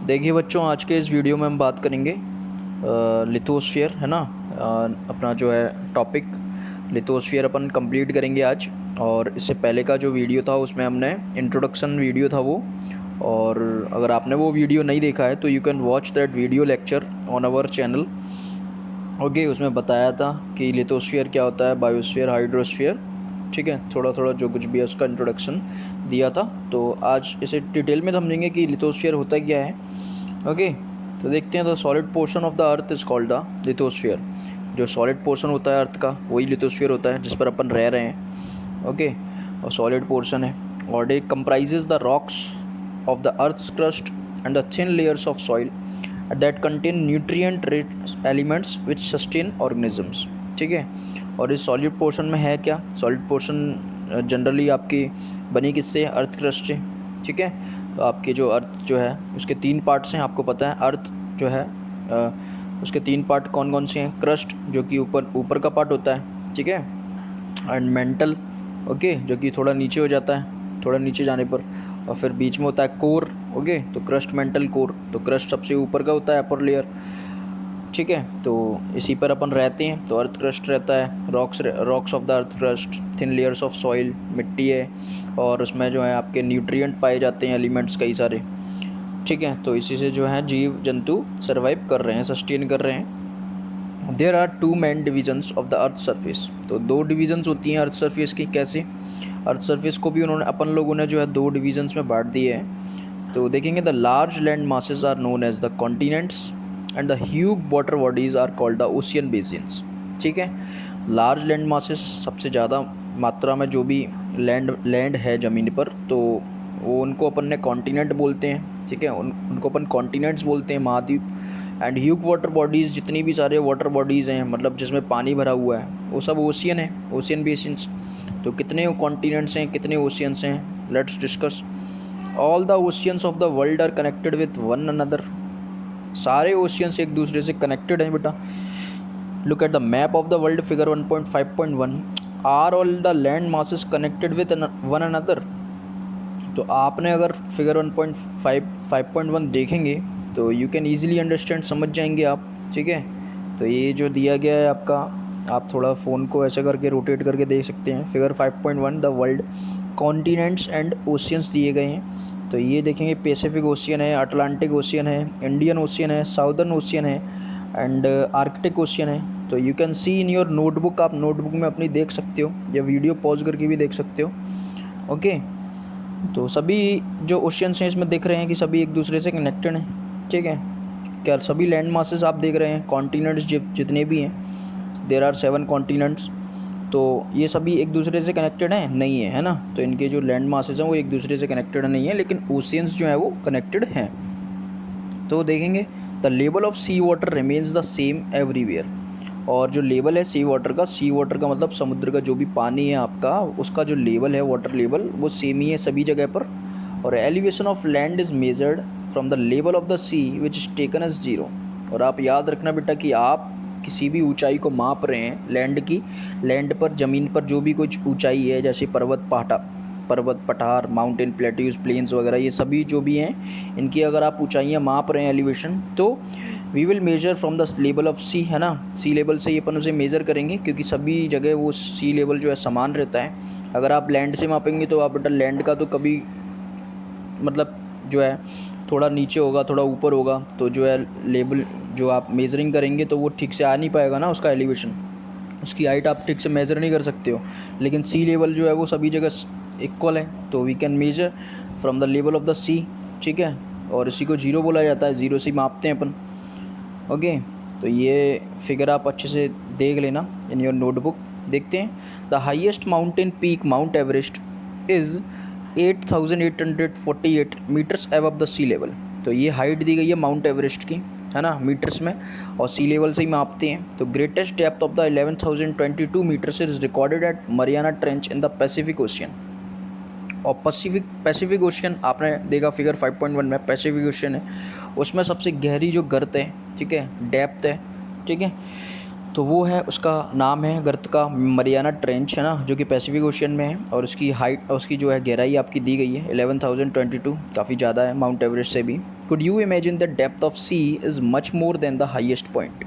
देखिए बच्चों, आज के इस वीडियो में हम बात करेंगे लिथोस्फीयर, है ना। अपना जो है टॉपिक लिथोस्फीयर अपन कंप्लीट करेंगे आज। और इससे पहले का जो वीडियो था उसमें हमने इंट्रोडक्शन वीडियो था वो, और अगर आपने वो वीडियो नहीं देखा है तो you can watch that video lecture on our channel. Okay, उसमें बताया था कि लिथोस्फीयर क्या होता है, बायोस्फीयर, हाइड्रोस्फीयर, ठीक है। थोड़ा थोड़ा जो कुछ भी है उसका इंट्रोडक्शन दिया था। तो आज इसे डिटेल में समझेंगे कि लिथोस्फीयर होता क्या है। ओके, तो देखते हैं। The solid portion of the earth is called the lithosphere. जो सॉलिड पोर्शन होता है अर्थ का वही लिथोस्फीयर होता है, जिस पर अपन रह रहे हैं। ओके, और सॉलिड पोर्शन है और it comprises the rocks of the earth's crust and the thin layers of soil that contain nutrient rich elements which sustain organisms। ठीक है। और इस सॉलिड पोर्शन में है क्या? सॉलिड पोर्शन जनरली आपकी बनी किससे? अर्थ क्रस्ट से। ठीक है। तो आपके जो अर्थ जो है उसके 3 पार्ट्स हैं, आपको पता है। अर्थ जो है उसके 3 पार्ट कौन कौन से हैं? क्रस्ट जो कि ऊपर का पार्ट होता है, ठीक है, एंड मेंटल, ओके, जो कि थोड़ा नीचे हो जाता है, थोड़ा नीचे जाने पर, और फिर बीच में होता है कोर। ओके, तो क्रस्ट, मेंटल, कोर। तो क्रस्ट सबसे ऊपर का होता है, अपर लेयर, ठीक है। तो इसी पर अपन रहते हैं। तो अर्थ क्रस्ट रहता है, rocks of the earth crust, thin layers of soil, मिट्टी है, और उसमें जो है आपके न्यूट्रिएंट पाए जाते हैं, एलिमेंट्स कई सारे, ठीक है। तो इसी से जो है जीव जंतु सर्वाइव कर रहे हैं, सस्टेन कर रहे हैं। There are 2 main divisions of the earth surface. तो 2 डिविजन्स होती हैं अर्थ सरफेस की। कैसे? अर्थ सरफेस को भी उन्होंने, अपन लोगों ने जो है 2 डिविजन्स में बांट दिए हैं। तो देखेंगे, the large land masses are known as the continents and the huge water bodies are called the ocean basins. ठीक है। लार्ज लैंड मासेस, सबसे ज़्यादा मात्रा में जो भी लैंड है ज़मीन पर, तो वो उनको अपन ने कॉन्टिनेंट बोलते हैं। ठीक है, उनको अपन कॉन्टिनेंट्स बोलते हैं, महाद्वीप। एंड ह्यूज वाटर बॉडीज़, जितनी भी सारे वाटर बॉडीज़ हैं, मतलब जिसमें पानी भरा हुआ है, वो सब ओशियन है, ओशियन बेसिन्स। तो कितने कॉन्टिनेंट्स हैं, कितने ओशियंस हैं? Let's discuss. All the oceans of the world are connected with one another. सारे ओशियंस एक दूसरे से कनेक्टेड हैं बेटा। Look at the map of the world, figure 1.5.1। Are all the land masses connected with one another. तो आपने अगर figure 1.5.1 देखेंगे तो यू कैन ईजिली अंडरस्टैंड, समझ जाएंगे आप। ठीक है। तो ये जो दिया गया है आपका, आप थोड़ा फ़ोन को ऐसे करके रोटेट करके देख सकते हैं। Figure 5.1, the world continents and oceans दिए गए हैं। तो ये देखेंगे, पैसिफिक ओशियन है, अटलांटिक ओशियन है, इंडियन ओशियन है, साउदर्न ओशियन है, एंड आर्कटिक ओशियन है। तो you can see in your notebook, आप नोटबुक में अपनी देख सकते हो, या वीडियो पॉज करके भी देख सकते हो। ओके, तो सभी जो ओशियंस हैं इसमें देख रहे हैं कि सभी एक दूसरे से कनेक्टेड हैं। ठीक है। क्या सभी लैंड मासेस आप देख रहे हैं, कॉन्टिनेंट्स जितने भी हैं, देयर आर 7 कॉन्टिनेंट्स। तो ये सभी एक दूसरे से कनेक्टेड हैं? नहीं है, है ना। तो इनके जो लैंड मासेस हैं वो एक दूसरे से कनेक्टेड नहीं है, लेकिन ओशियंस जो है वो कनेक्टेड हैं। तो देखेंगे, the level of sea water remains the same everywhere. और जो लेवल है सी वाटर का मतलब समुद्र का जो भी पानी है आपका, उसका जो लेवल है, वाटर लेवल, वो सेम ही है सभी जगह पर। और elevation of land is measured from the level of the sea which is taken as 0। और आप याद रखना बेटा कि आप किसी भी ऊंचाई को माप रहे हैं, लैंड पर, ज़मीन पर जो भी कुछ ऊंचाई है, जैसे पर्वत पठार, माउंटेन, प्लेट्यूज, प्लेन्स वगैरह, ये सभी जो भी हैं, इनकी अगर आप ऊंचाइयाँ माप रहे हैं, एलिवेशन, तो we will measure from the level of sea, है ना। सी लेवल से ही अपन उसे मेज़र करेंगे, क्योंकि सभी जगह वो सी लेवल जो है समान रहता है। अगर आप लैंड से मापेंगे तो आप बेटा लैंड का तो कभी मतलब जो है थोड़ा नीचे होगा, थोड़ा ऊपर होगा, तो जो है लेवल जो आप मेजरिंग करेंगे तो वो ठीक से आ नहीं पाएगा ना, उसका एलिवेशन, उसकी हाइट आप ठीक से मेज़र नहीं कर सकते हो। लेकिन सी लेवल जो है वो सभी जगह इक्वल है, तो we can measure from the level of the sea. ठीक है। और इसी को 0 बोला जाता है, 0 से मापते हैं अपन। ओके, तो ये फिगर आप अच्छे से देख लेना इन योर नोटबुक। देखते हैं, the highest mountain peak Mount Everest is 8,848 metres above the sea level. तो ये हाइट दी गई है माउंट एवरेस्ट की, है ना, मीटर्स में, और सी लेवल से ही मापते हैं। तो greatest depth of the 11,022 metres is recorded at Mariana Trench in the Pacific Ocean. और पैसिफिक ओशियन आपने देखा फिगर 5.1 में, पैसिफिक ओशियन है, उसमें सबसे गहरी जो गर्त है, ठीक है, डेप्थ है, ठीक है, तो वो है, उसका नाम है गर्त का मरियाना ट्रेंच, है ना, जो कि पैसिफिक ओशियन में है। और उसकी हाइट, उसकी जो है गहराई आपकी दी गई है 11,022, काफ़ी ज़्यादा है माउंट एवरेस्ट से भी। Could you imagine the depth of sea is much more than the highest point.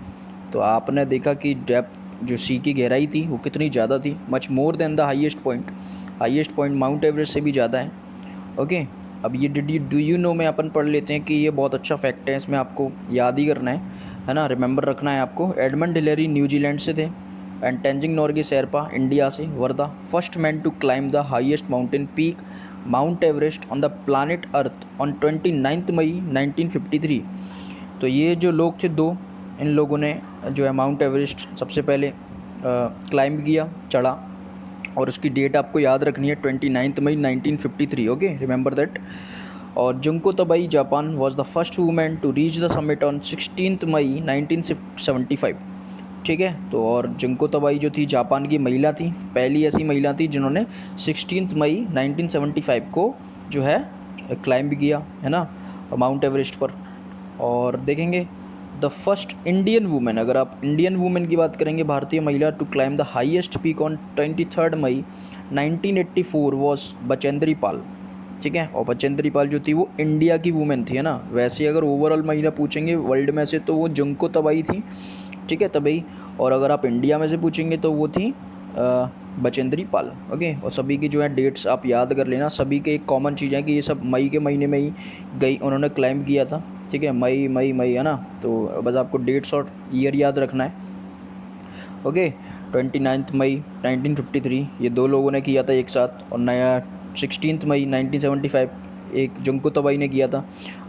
तो आपने देखा कि डेप्थ जो सी की गहराई थी वो कितनी ज़्यादा थी, much more than the highest point. Highest point mount Everest से भी ज़्यादा है। ओके, अब ये डू यू नो में अपन पढ़ लेते हैं कि ये बहुत अच्छा फैक्ट है, इसमें आपको याद ही करना है ना, रिमेंबर रखना है आपको। एडमंड हिलेरी न्यूजीलैंड से थे एंड तेंजिंग नोर्गे शेरपा इंडिया से were the first man to climb the highest mountain peak Mount Everest on the planet earth on 29 मई 1953। तो ये जो लोग थे दो, इन लोगों ने जो है माउंट एवरेस्ट सबसे पहले क्लाइंब किया, चढ़ा, और उसकी डेट आपको याद रखनी है 29 मई 1953। Okay, remember that. और Junko Tabei Japan was the first woman to reach the summit on 16 May 1975। ठीक है, तो और जुंको तबाई जो थी जापान की महिला थी, पहली ऐसी महिला थी जिन्होंने 16 मई 1975 को जो है क्लाइंब किया, है ना, माउंट एवरेस्ट पर। और देखेंगे द फर्स्ट इंडियन वूमेन, अगर आप इंडियन वूमेन की बात करेंगे, भारतीय महिला to climb the highest peak on 23 May 1984 was Bachendri Pal. ठीक है, और बचेंद्री पाल जो थी वो इंडिया की वूमेन थी, है ना। वैसे अगर ओवरऑल महिला पूछेंगे वर्ल्ड में से तो वो जुंको तबाई थी, ठीक है, तबई। और अगर आप इंडिया में से पूछेंगे तो वो थी बचेंद्री पाल। ओके, और सभी की जो है डेट्स आप याद कर लेना। सभी के एक कॉमन चीज़ है कि ये सब मई के महीने में ही गई, उन्होंने क्लाइंब किया था। ठीक है, मई मई मई, है ना। तो बस आपको डेट्स और ईयर याद रखना है। ओके, 29 मई 1953 ये दो लोगों ने किया था एक साथ, और नया 16 मई 1975 एक जुंको तबाई ने किया था,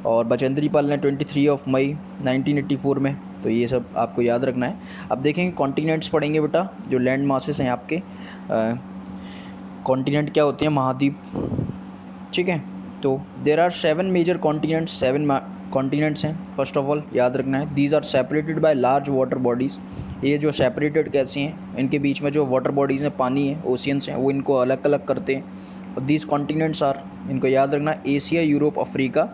और बचेंद्री पाल ने 23 मई 1984 में। तो ये सब आपको याद रखना है। अब देखेंगे कॉन्टिनेंट्स पढ़ेंगे बेटा, जो लैंड मासेस हैं आपके। कॉन्टिनेंट क्या होते हैं, महाद्वीप। ठीक है, तो there are 7 major continents, 7 continents हैं। फर्स्ट ऑफ ऑल याद रखना है, these are separated by large water bodies. ये जो सेपरेटेड कैसे हैं, इनके बीच में जो वाटर बॉडीज़ हैं, पानी है, ओशियंस हैं, वो इनको अलग अलग करते हैं। और दीज कॉन्टिनेंट्स आर, इनको याद रखना, Asia, Europe, Africa,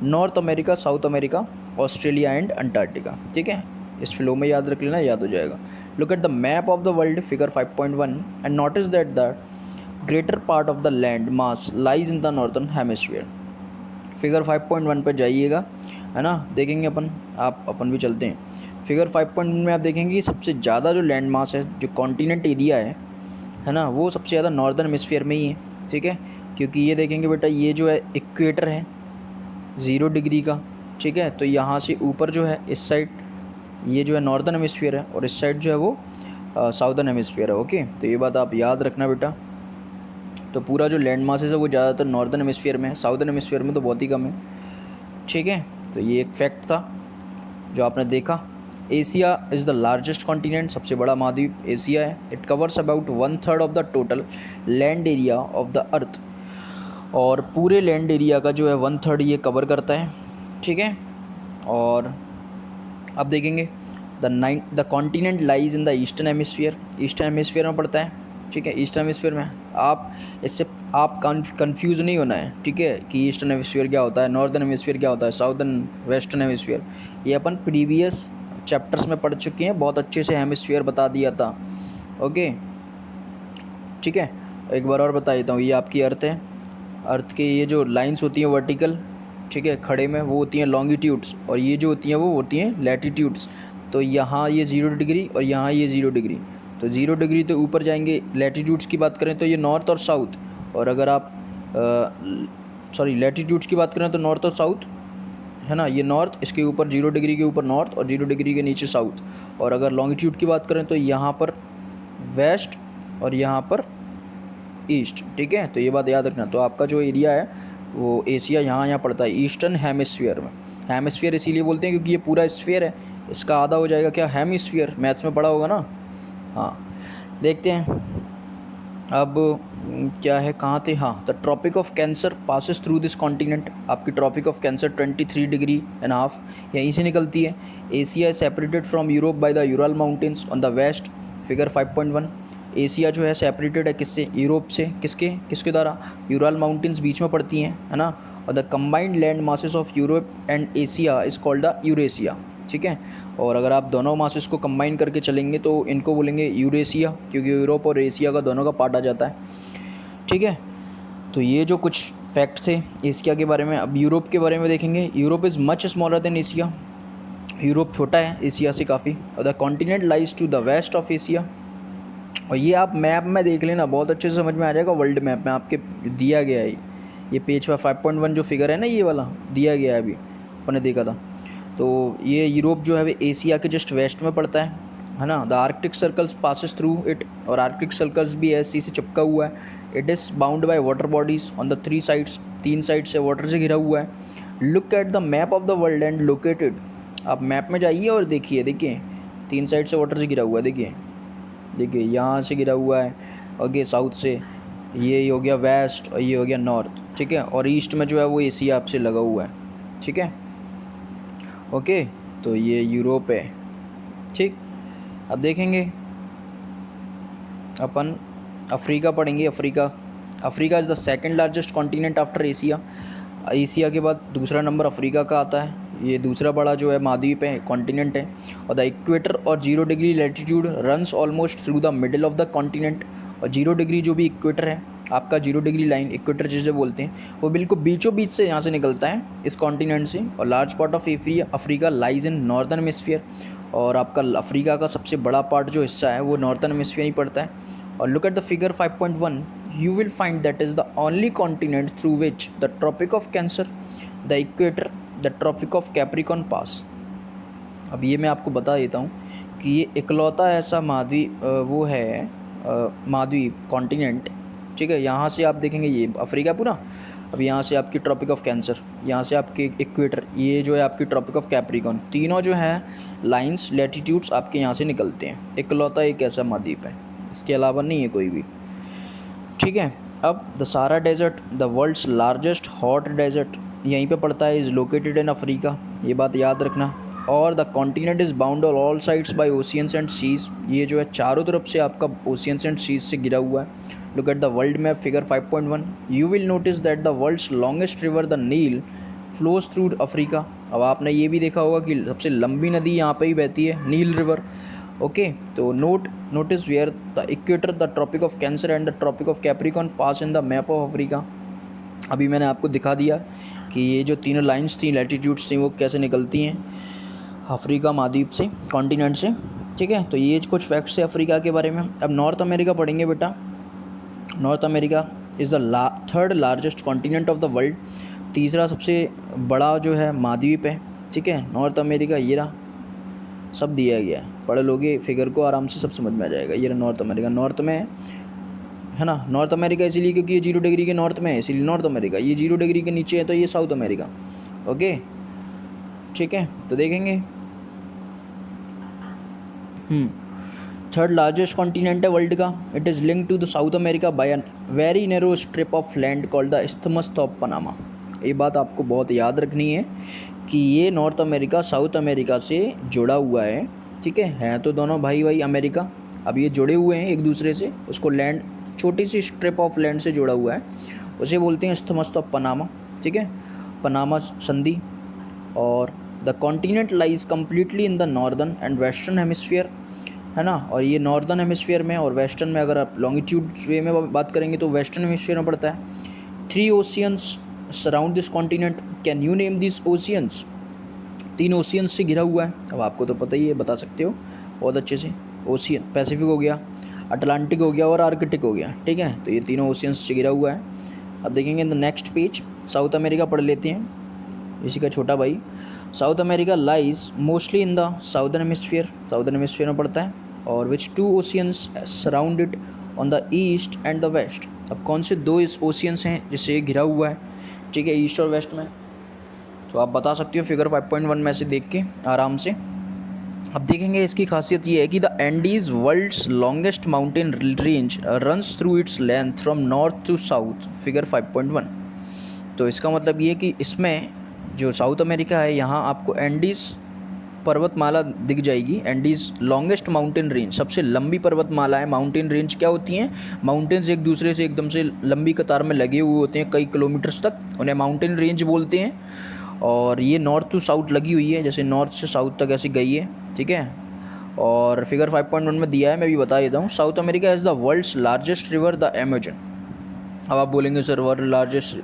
north America, south America, Australia and Antarctica. ठीक है, इस फ्लो में याद रख लेना, याद हो जाएगा। Look at the map of the world, figure 5.1, and notice that the greater part of the land mass lies in the northern hemisphere. Figure 5.1 पर जाइएगा, है ना, देखेंगे अपन भी चलते हैं। फिगर 5.1 में आप देखेंगे सबसे ज़्यादा जो लैंड मास है, जो कॉन्टिनेंट एरिया है ना, वो सबसे ज़्यादा नॉर्दर्न हेमिस्फीयर में ही है। ठीक है, क्योंकि ये देखेंगे बेटा, ये जो है इक्वेटर है 0 डिग्री का। ठीक है, तो यहाँ से ऊपर जो है इस साइड ये जो है नॉर्दर्न हेमिस्फीयर है, और इस साइड जो है वो साउदर्न हेमिस्फीयर है। ओके, तो ये बात आप याद रखना बेटा। तो पूरा जो लैंड मासेस है वो ज़्यादातर नॉर्दर्न हेमिस्फीयर में है, साउदर्न हेमिस्फीयर में तो बहुत ही कम है। ठीक है, तो ये एक फैक्ट था जो आपने देखा। Asia is the largest continent, सबसे बड़ा महाद्वीप एशिया है। It covers about 1/3 of the total land area of the अर्थ, और पूरे लैंड एरिया का जो है 1/3 ये कवर करता है। ठीक है, और अब देखेंगे the continent lies in the eastern hemisphere, eastern hemisphere में पड़ता है। ठीक है, ईस्टर्न हेमिस्फीयर में आप कंफ्यूज नहीं होना है। ठीक है, कि ईस्टर्न हेमिस्फीयर क्या होता है, नॉर्दर्न हेमिस्फीयर क्या होता है, साउदर्न वेस्टर्न हेमिस्फीयर, ये अपन प्रीवियस चैप्टर्स में पढ़ चुके हैं, बहुत अच्छे से हेमिस्फीयर बता दिया था। ओके, ठीक है, एक बार और बता देता हूँ। ये आपकी अर्थ है, अर्थ के ये जो लाइंस होती हैं वर्टिकल, ठीक है, खड़े में, वो होती हैं लॉन्गिट्यूड्स, और ये जो होती हैं वो होती हैं लैटिट्यूड्स। तो यहाँ ये 0 डिग्री और यहाँ ये 0 डिग्री, तो 0 डिग्री तो ऊपर जाएंगे। लैटिट्यूड्स की बात करें तो ये नॉर्थ और साउथ, और अगर आप लैटिट्यूड्स की बात करें तो नॉर्थ और साउथ, है ना, ये नॉर्थ, इसके ऊपर 0 डिग्री के ऊपर नॉर्थ और 0 डिग्री के नीचे साउथ। और अगर लॉन्गिट्यूड की बात करें तो यहाँ पर वेस्ट और यहाँ पर ईस्ट। ठीक है, तो ये बात याद रखना। तो आपका जो एरिया है वो एशिया यहाँ पड़ता है ईस्टर्न हेमिस्फीयर में। हेमिस्फीयर इसीलिए बोलते हैं क्योंकि ये पूरा स्फीयर है, इसका आधा हो जाएगा क्या, हेमिस्फीयर, मैथ्स में पढ़ा होगा ना। हाँ, देखते हैं अब क्या है, कहाँ थे। हाँ, the Tropic of Cancer passes through this continent. आपकी ट्रॉपिक ऑफ कैंसर 23.5 डिग्री यहीं से निकलती है। Asia is separated from Europe by the Ural Mountains on the west, figure 5.1। Asia जो है सेपरेटेड है किससे, यूरोप से। किसके द्वारा, यूरल माउंटेन्स बीच में पड़ती हैं, है ना। और the combined land masses of Europe and Asia is called the Eurasia. ठीक है। और अगर आप दोनों मासेस को कंबाइन करके चलेंगे तो इनको बोलेंगे यूरेशिया, क्योंकि यूरोप और एशिया का दोनों का पार्ट आ जाता है, ठीक है। तो ये जो कुछ फैक्ट थे एशिया के बारे में। अब यूरोप के बारे में देखेंगे। Europe is much smaller than Asia. Europe छोटा है एशिया से काफ़ी। और the continent lies to the west of Asia. और ये आप मैप में देख लेना, बहुत अच्छे से समझ में आ जाएगा। वर्ल्ड मैप में आपके दिया गया है ये पेज पर 5.1 जो फिगर है ना, ये वाला दिया गया है, अभी अपने देखा था। तो ये यूरोप जो है वो एशिया के जस्ट वेस्ट में पड़ता है ना। The Arctic circles passes through it, और आर्कटिक सर्कल्स भी ऐसे से चिपका हुआ है। It is bound by water bodies on the 3 sides, 3 side से वाटर से घिरा हुआ है। Look at the map of the world and located. आप मैप में जाइए और देखिए, 3 साइड से वाटर से घिरा हुआ है। देखिए यहाँ से घिरा हुआ है, ओके, साउथ से ये हो गया वेस्ट और ये हो गया नॉर्थ, ठीक है। और ईस्ट में जो है वो एशिया आपसे लगा हुआ है, ठीक है, ओके। तो ये यूरोप है, ठीक। अब देखेंगे अपन अफ्रीका पढ़ेंगे। Africa is the second largest continent after Asia. Asia के बाद दूसरा नंबर अफ्रीका का आता है। ये दूसरा बड़ा जो है महाद्वीप है, कॉन्टिनेंट है। और द इक्वेटर और 0 degree latitude runs almost through the middle of the continent. और 0 डिग्री जो भी इक्वेटर है आपका, 0 डिग्री लाइन इक्वेटर जिसे बोलते हैं, वो बिल्कुल बीचों बीच से यहाँ से निकलता है इस कॉन्टिनेंट से। और large part of Africa lies in northern hemisphere. और आपका अफ्रीका का सबसे बड़ा पार्ट जो हिस्सा है वो नॉर्दर्न हेमिस्फीयर ही पड़ता है। और look at the figure 5.1, you will find that is the only continent through which the Tropic of Cancer, the Equator, the Tropic of Capricorn pass। अब ये मैं आपको बता देता हूँ कि ये इकलौता ऐसा महाद्वीप वो है, महाद्वीप कॉन्टिनेंट, ठीक है। यहाँ से आप देखेंगे ये अफ्रीका पूरा। अब यहाँ से आपकी ट्रॉपिक ऑफ कैंसर, यहाँ से आपके इक्वेटर, ये जो है आपकी ट्रॉपिक ऑफ कैप्रिकॉन, तीनों जो है लाइंस लैटिट्यूड्स आपके यहाँ से निकलते हैं। इकलौता एक ऐसा महाद्वीप है, इसके अलावा नहीं है कोई भी, ठीक है। अब the Sahara desert, the world's largest hot desert, यहीं पे पड़ता है, इज़ लोकेटेड इन अफ्रीका, ये बात याद रखना। और the continent is bound on all sides by oceans and seas, ये जो है चारों तरफ से आपका ओशियंस एंड सीज से घिरा हुआ है। Look at the world map figure 5.1, you will notice that the world's longest river the Nile flows through Africa. अब आपने ये भी देखा होगा कि सबसे लंबी नदी यहाँ पे ही बहती है, नील रिवर, ओके। तो notice where the equator, the Tropic of Cancer and the Tropic of Capricorn pass in the map of Africa. अभी मैंने आपको दिखा दिया कि ये जो तीनों लाइंस थी, लैटिट्यूड्स थी, वो कैसे निकलती हैं अफ्रीका महाद्वीप से, कॉन्टिनेंट से, ठीक है। तो ये कुछ फैक्ट्स थे अफ्रीका के बारे में। अब नॉर्थ अमेरिका पढ़ेंगे बेटा। North America is the third largest continent of the world, तीसरा सबसे बड़ा जो है महाद्वीप है, ठीक है। नॉर्थ अमेरिका ये रहा, सब दिया गया है, पढ़ लोगे फिगर को आराम से सब समझ में आ जाएगा। ये नॉर्थ अमेरिका, नॉर्थ में है ना। नॉर्थ अमेरिका इसीलिए क्योंकि ये 0 डिग्री के नॉर्थ में है, इसीलिए नॉर्थ अमेरिका। ये 0 डिग्री के नीचे है तो ये साउथ अमेरिका, ओके, ठीक है। तो देखेंगे थर्ड लार्जेस्ट कॉन्टिनेंट है वर्ल्ड का। It is link to the South America by a very narrow strip of land called the isthmus of Panama. ये बात आपको बहुत याद रखनी है कि ये नॉर्थ अमेरिका साउथ अमेरिका से जुड़ा हुआ है, ठीक है तो दोनों भाई अमेरिका। अब ये जुड़े हुए हैं एक दूसरे से, उसको लैंड, छोटी सी स्ट्रिप ऑफ लैंड से जुड़ा हुआ है, उसे बोलते हैं इस्थमस ऑफ पनामा, ठीक है, पनामा संधि। और the continent lies completely in the northern and western hemisphere, है ना। और ये नॉर्दर्न हेमिस्फीयर में और वेस्टर्न में, अगर आप लॉन्गिट्यूड वे में बात करेंगे तो वेस्टर्न हेमिस्फीयर में पड़ता है। 3 oceans surround this continent, can you name this oceans. 3 oceans से घिरा हुआ है। अब आपको तो पता ही है, बता सकते हो बहुत अच्छे से। ओशियन पैसिफिक हो गया, अटलांटिक हो गया और आर्कटिक हो गया, ठीक है। तो ये तीनों ओशियंस से घिरा हुआ है। अब देखेंगे the next page, South America पढ़ लेते हैं, इसी का छोटा भाई। South America lies mostly in the southern hemisphere, southern hemisphere में पड़ता है। और which 2 oceans surround it on the east and the west. अब कौन से 2 ओशियंस हैं जिससे घिरा हुआ है, ठीक है, ईस्ट और वेस्ट में। तो आप बता सकते हो फिगर 5.1 में से देख के आराम से। अब देखेंगे इसकी खासियत ये है कि the Andes world's longest mountain range runs through its length from north to south, figure 5.1। तो इसका मतलब ये कि इसमें जो साउथ अमेरिका है, यहाँ आपको एंडीज़ पर्वतमाला दिख जाएगी। एंडीज़ लॉन्गेस्ट माउंटेन रेंज, सबसे लंबी पर्वतमाला है। माउंटेन रेंज क्या होती हैं, माउंटेन्स एक दूसरे से एकदम से लंबी कतार में लगे हुए होते हैं कई किलोमीटर्स तक, उन्हें माउंटेन रेंज बोलते हैं। और ये नॉर्थ टू साउथ लगी हुई है, जैसे नॉर्थ से साउथ तक ऐसी गई है, ठीक है। और फिगर 5.1 में दिया है, मैं भी बता देता हूँ। South America is the world's largest river the Amazon. अब आप बोलेंगे सर वर्ल्ड लार्जेस्ट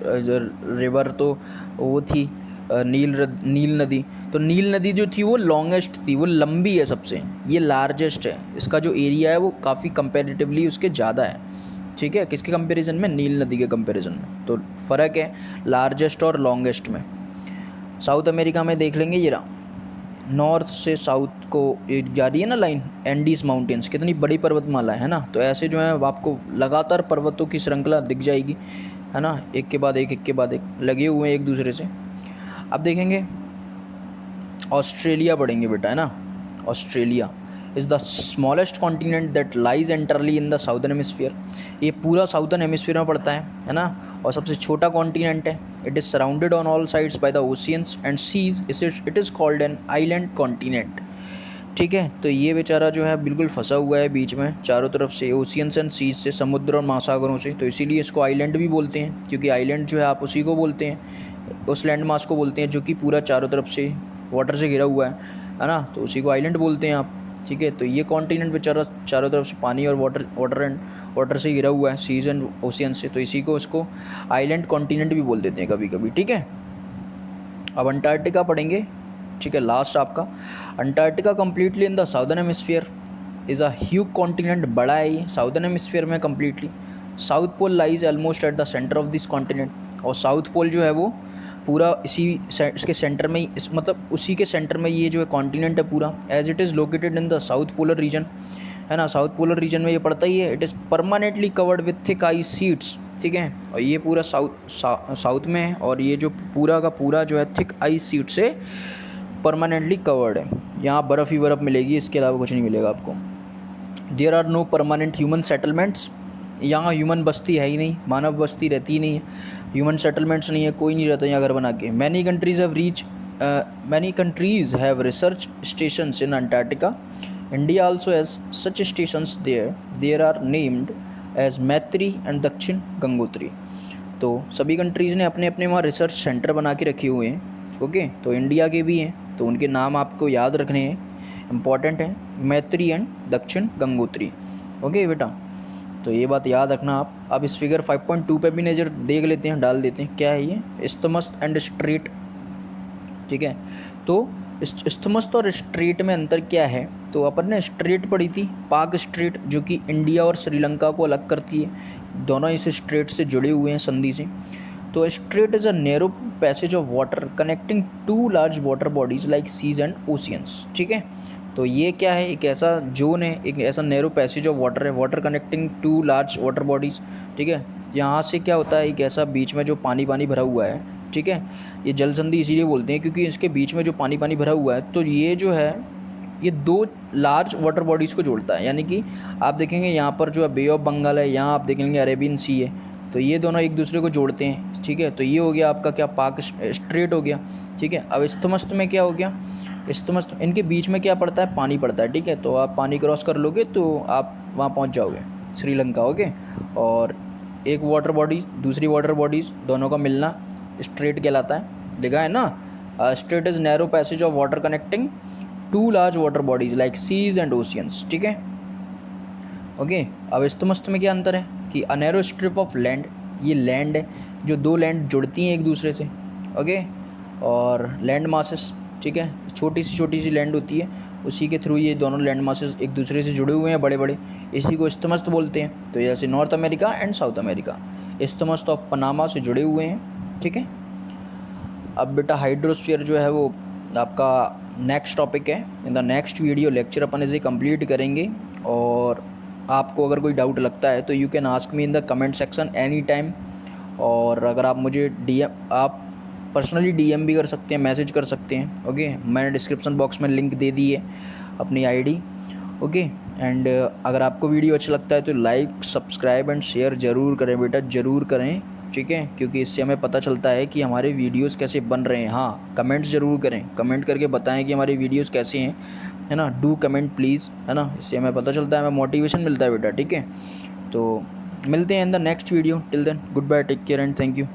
रिवर तो वो थी नील नदी। तो नील नदी जो थी वो लॉन्गेस्ट थी, वो लंबी है सबसे, ये लार्जेस्ट है। इसका जो एरिया है वो काफ़ी कंपैरेटिवली उसके ज़्यादा है, ठीक है। किसके कंपैरिजन में? नील नदी के कंपैरिजन में। तो फ़र्क है लार्जेस्ट और लॉन्गेस्ट में। साउथ अमेरिका में देख लेंगे, ये रहा नॉर्थ से साउथ को ये जा रही है ना लाइन, एंडीज माउंटेन्स, कितनी बड़ी पर्वतमाला है ना। तो ऐसे जो है आपको लगातार पर्वतों की श्रृंखला दिख जाएगी, है ना, एक के बाद एक लगे हुए हैं एक दूसरे से। अब देखेंगे ऑस्ट्रेलिया पढ़ेंगे बेटा, है ना। Australia is the smallest continent that lies entirely in the southern hemisphere. ये पूरा साउदर्न हेमिस्फीयर में पड़ता है ना, और सबसे छोटा कॉन्टिनेंट है। It is surrounded on all sides by the oceans and seas, it is called an island continent, ठीक है। तो ये बेचारा जो है बिल्कुल फंसा हुआ है बीच में, चारों तरफ से ओशियंस एंड सीज से, समुद्र और महासागरों से। तो इसीलिए इसको आइलैंड भी बोलते हैं, क्योंकि आइलैंड जो है आप उसी को बोलते हैं, उस लैंड मास को बोलते हैं जो कि पूरा चारों तरफ से वाटर से घिरा हुआ है ना। तो उसी को आइलैंड बोलते हैं आप, ठीक है। तो ये कॉन्टिनेंट बेचारा चारों तरफ से पानी और वाटर से घिरा हुआ है, सीज एंड ओशियन से। तो इसी को इसको आइलैंड कॉन्टिनेंट भी बोल देते हैं कभी कभी, ठीक है। अब अंटार्कटिका पढ़ेंगे, ठीक है, लास्ट आपका। Antarctica completely in the southern hemisphere is a huge continent, बड़ा है ये साउदर्न हेमिस्फीयर में completely. South Pole lies almost at the centre of this continent, और साउथ पोल जो है वो पूरा इसके सेंटर में ही, मतलब उसी के सेंटर में ये जो है कॉन्टिनेंट है पूरा। As it is located in the south polar region, है ना, साउथ पोलर रीजन में ये पड़ता ही है। It is permanently covered with thick ice sheets, ठीक है। और ये पूरा साउथ में है, और ये जो पूरा का पूरा जो है थिक आइस शीट से परमानेंटली कवर्ड है। यहाँ बर्फ़ ही बर्फ़ मिलेगी, इसके अलावा कुछ नहीं मिलेगा आपको। There are no permanent human settlements, यहाँ ह्यूमन बस्ती है ही नहीं, मानव बस्ती रहती ही नहीं है, ह्यूमन सेटलमेंट्स नहीं है, कोई नहीं रहता यहाँ घर बना के। Many countries have research stations in Antarctica. India also has such stations there are named as Maitri and Dakshin Gangotri. तो सभी कंट्रीज़ ने अपने अपने वहाँ रिसर्च सेंटर बना के रखे हुए हैं, ओके। तो इंडिया के भी हैं, तो उनके नाम आपको याद रखने हैं, इम्पॉर्टेंट है, मैत्री एंड दक्षिण गंगोत्री, ओके बेटा। तो ये बात याद रखना आप। अब इस फिगर 5.2 पे भी नज़र देख लेते हैं, डाल देते हैं, क्या है ये, इस्थमस एंड स्ट्रेट, ठीक है। तो इस्थमस और स्ट्रेट में अंतर क्या है? तो अपन ने स्ट्रेट पढ़ी थी, पाक स्ट्रेट, जो कि इंडिया और श्रीलंका को अलग करती है, दोनों इस स्ट्रेट से जुड़े हुए हैं संधि से। तो strait is a narrow passage of water connecting two large water bodies like seas and oceans, ठीक है। तो ये क्या है, एक ऐसा जोन है, एक ऐसा नैरो पैसेज ऑफ वाटर है, water connecting two large water bodies, ठीक है। यहाँ से क्या होता है, एक ऐसा बीच में जो पानी भरा हुआ है, ठीक है। ये जल संधि इसीलिए बोलते हैं क्योंकि इसके बीच में जो पानी भरा हुआ है, तो ये जो है ये दो लार्ज वाटर बॉडीज़ को जोड़ता है। यानी कि आप देखेंगे यहाँ पर जो है बे ऑफ बंगाल है, यहाँ आप देखेंगे अरेबियन सी है, तो ये दोनों एक दूसरे को जोड़ते हैं, ठीक है। तो ये हो गया आपका क्या, पाक स्ट्रेट हो गया, ठीक है। अब इस्थमस में क्या हो गया, इस्थमस इनके बीच में क्या पड़ता है, पानी पड़ता है, ठीक है। तो आप पानी क्रॉस कर लोगे तो आप वहाँ पहुँच जाओगे श्रीलंका, ओके। और एक वाटर बॉडी दूसरी वाटर बॉडीज़ दोनों का मिलना स्ट्रेट कहलाता है, लिखा है ना, strait is narrow passage of water connecting two large water bodies like seas and oceans, ठीक है, ओके। अब इस्थमस में क्या अंतर है कि a narrow strip of land, ये लैंड है जो दो लैंड जुड़ती हैं एक दूसरे से, ओके। और लैंड मासेस, ठीक है, छोटी सी लैंड होती है, उसी के थ्रू ये दोनों लैंड मासेस एक दूसरे से जुड़े हुए हैं बड़े बड़े, इसी को इस्थमस बोलते हैं। तो जैसे north America and south America isthmus of Panama से जुड़े हुए हैं, ठीक है। अब बेटा हाइड्रोस्फीयर जो है वो आपका नेक्स्ट टॉपिक है। In the next video lecture अपन इसे कंप्लीट करेंगे, और आपको अगर कोई डाउट लगता है तो you can ask me in the comment section any time. और अगर आप मुझे आप पर्सनली DM भी कर सकते हैं, मैसेज कर सकते हैं, ओके। मैंने डिस्क्रिप्शन बॉक्स में लिंक दे दी है अपनी ID, ओके। एंड अगर आपको वीडियो अच्छा लगता है तो लाइक, सब्सक्राइब एंड शेयर ज़रूर करें बेटा, ज़रूर करें, ठीक है, क्योंकि इससे हमें पता चलता है कि हमारे वीडियोस कैसे बन रहे हैं। हाँ, कमेंट्स ज़रूर करें, कमेंट करके बताएं कि हमारे वीडियोस कैसे हैं, है ना। डू कमेंट प्लीज़, है ना, इससे हमें पता चलता है, हमें मोटिवेशन मिलता है बेटा, ठीक है। तो मिलते हैं in the next video, till then good bye, take care and thank you.